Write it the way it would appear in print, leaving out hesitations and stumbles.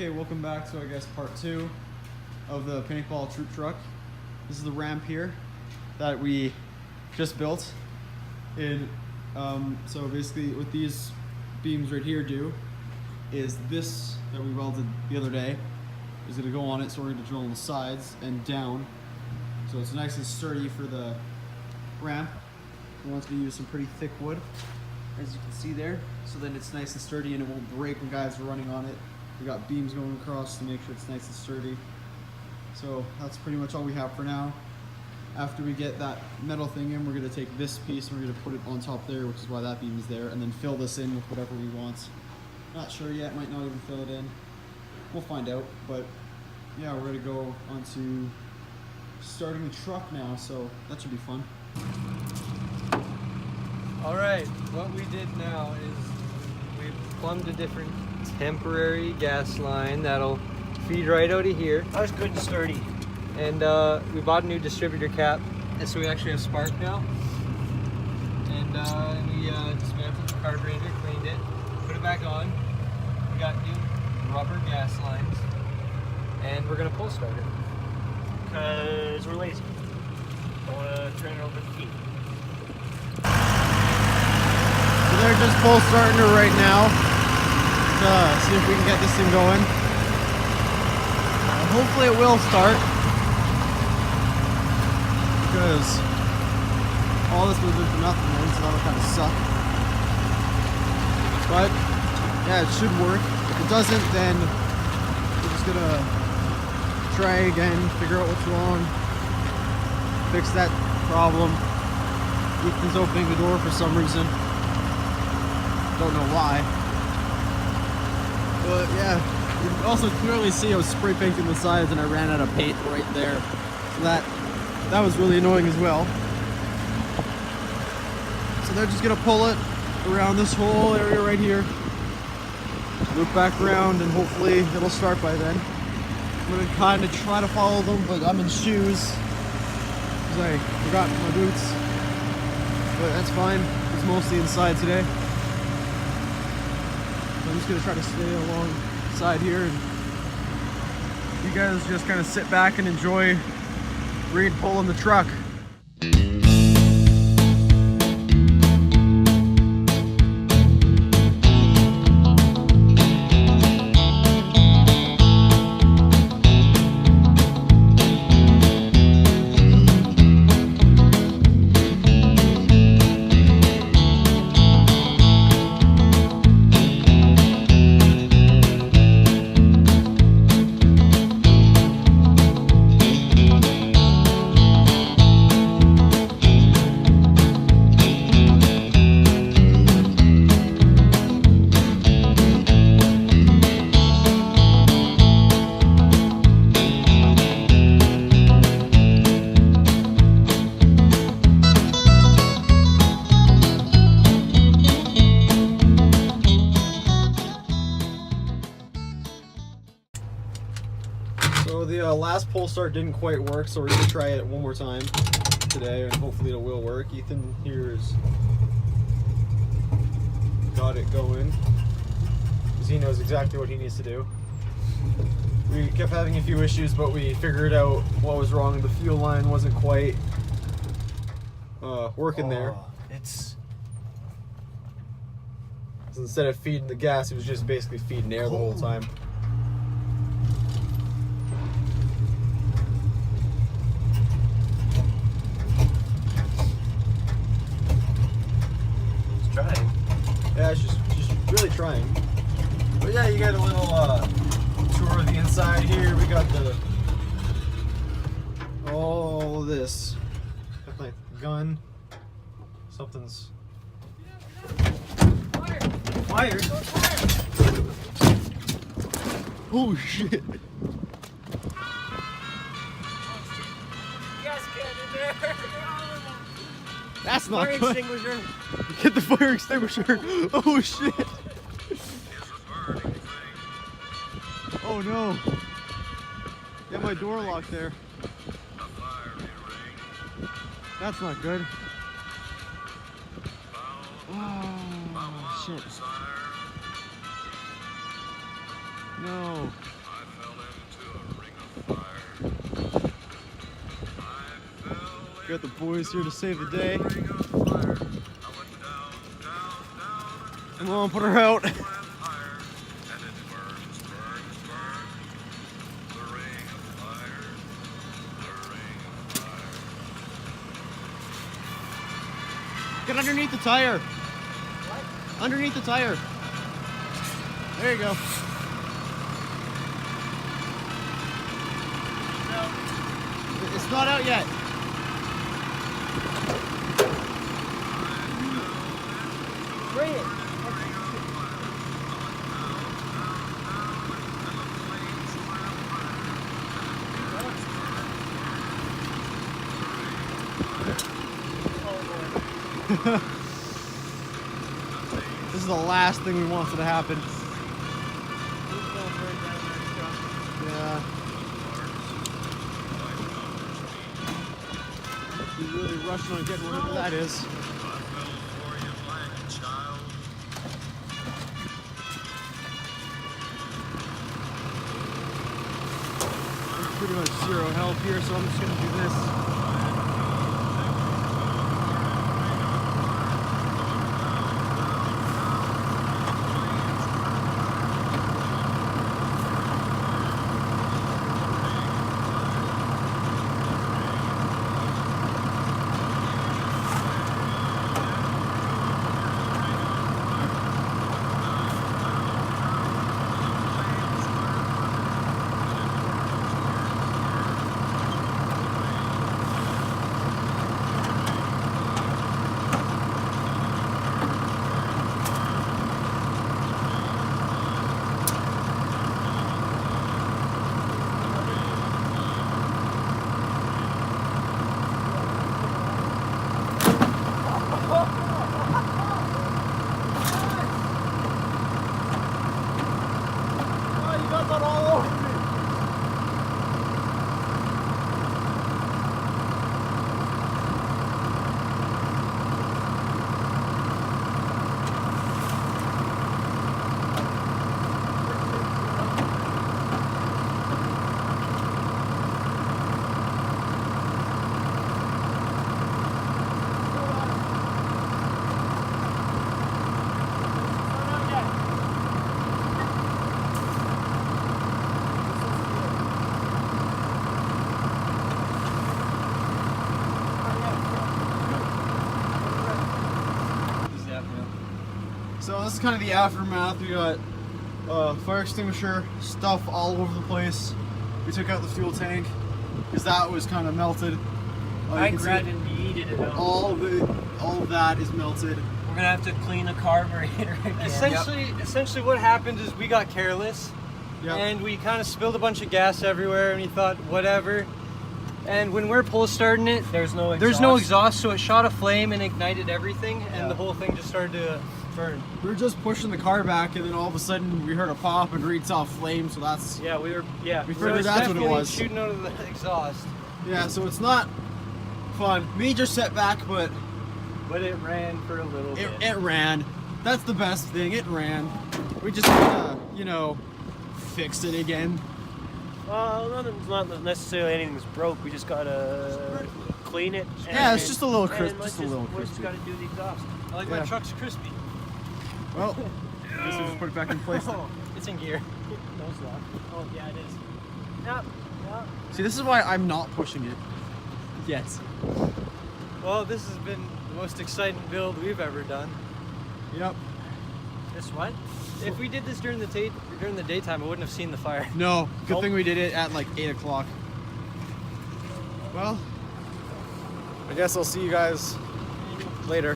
Okay, welcome back to, I guess, part 2 of the paintball troop truck. This is the ramp here that we just built. So basically what these beams right here do is this that we welded the other day is going to go on it, so we're going to drill on the sides and down. So it's nice and sturdy for the ramp. We want to use some pretty thick wood, as you can see there, so then it's nice and sturdy and it won't break when guys are running on it. We got beams going across to make sure it's nice and sturdy. So that's pretty much all we have for now. After we get that metal thing in, we're going to take this piece and we're going to put it on top there, which is why that beam is there, and then fill this in with whatever we want. Not sure yet, might not even fill it in. We'll find out, but yeah, we're going to go on to starting the truck now, so that should be fun. Alright, what we did now is we plumbed a different temporary gas line that'll feed right out of here. That was good and sturdy. And we bought a new distributor cap, and so we actually have spark now. And we dismantled the carburetor, cleaned it, put it back on. We got new rubber gas lines, and we're gonna pull start it. Because we're lazy. Don't want to turn it over the key. So they're just full starting her right now. See if we can get this thing going. Hopefully it will start, because all this was for nothing, man, so that'll kind of suck. But yeah, it should work. If it doesn't, then we're just gonna try again, figure out what's wrong, fix that problem. Ethan's opening the door for some reason. Don't know why. But yeah, you can also clearly see I was spray painting the sides and I ran out of paint right there. So that was really annoying as well. So they're just gonna pull it around this whole area right here, loop back around, and hopefully it'll start by then. I'm gonna kind of try to follow them, but I'm in shoes because I forgot my boots. But that's fine. It's mostly inside today. I'm just gonna try to stay alongside here, and you guys just kind of sit back and enjoy Reed pulling the truck. So the last pull start didn't quite work, so we're gonna try it one more time today, and hopefully it will work. Ethan here's got it going, because he knows exactly what he needs to do. We kept having a few issues, but we figured out what was wrong. The fuel line wasn't quite working there. So instead of feeding the gas, it was just basically feeding air the whole time. Yeah, she's really trying. But yeah, you got a little tour of the inside here. We got all this. Got my gun. Something's fired. Oh shit! You guys get in there. That's not Fire good. extinguisher. Get the fire extinguisher. Oh shit. Oh no. Get my door locked there. That's not good. Oh shit. No. Got the boys here to save the day. Come on, put her out. Get underneath the tire. What? Underneath the tire. There you go. No. It's not out yet. Bring it. This is the last thing we wanted to happen. Yeah. He's really rushing on getting whatever that is. There's pretty much zero help here, so I'm just gonna do this. So this is kind of the aftermath. We got fire extinguisher stuff all over the place. We took out the fuel tank because that was kind of melted. I grabbed and yeeted it out. All of that is melted. We're gonna have to clean the carburetor again. Essentially what happened is we got careless. Yep. And we kind of spilled a bunch of gas everywhere, and we thought, whatever. And when we're pull starting it, there's no exhaust, so it shot a flame and ignited everything, and the whole thing just started to burn. We were just pushing the car back, and then all of a sudden we heard a pop and Reed saw flame. So that's we figured that's what it was. Shooting out of the exhaust. Yeah, so it's not fun. Major setback, but it ran for a little bit. It ran. That's the best thing. It ran. We just fixed it again. Well, not necessarily anything's broke. We just gotta clean it. Yeah, it's just a little crisp. We just gotta do the exhaust. I like my truck's crispy. Well, I guess we just put it back in place. It's in gear. No, it's not. Oh yeah, it is. Yep. See, this is why I'm not pushing it. Yes. Well, this has been the most exciting build we've ever done. Yep. This what? If we did this during the daytime, I wouldn't have seen the fire. No, good thing we did it at like 8 o'clock. Well, I guess I'll see you guys later.